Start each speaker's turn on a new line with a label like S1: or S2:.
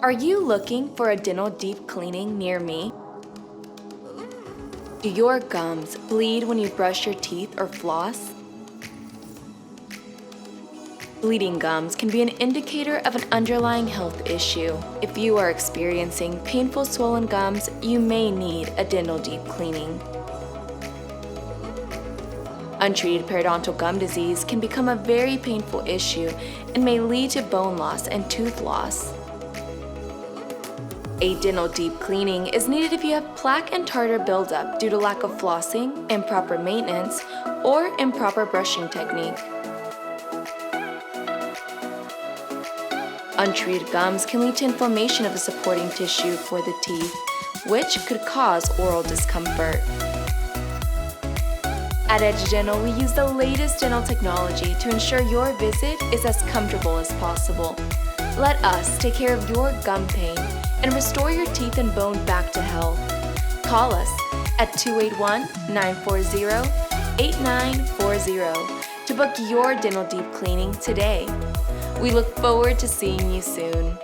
S1: Are you looking for a dental deep cleaning near me? Do your gums bleed when you brush your teeth or floss? Bleeding gums can be an indicator of an underlying health issue. If you are experiencing painful swollen gums, you may need a dental deep cleaning. Untreated periodontal gum disease can become a very painful issue and may lead to bone loss and tooth loss. A dental deep cleaning is needed if you have plaque and tartar buildup due to lack of flossing, improper maintenance, or improper brushing technique. Untreated gums can lead to inflammation of the supporting tissue for the teeth, which could cause oral discomfort. At Edge Dental, we use the latest dental technology to ensure your visit is as comfortable as possible. Let us take care of your gum pain and restore your teeth and bone back to health. Call us at 281-940-8940 to book your dental deep cleaning today. We look forward to seeing you soon.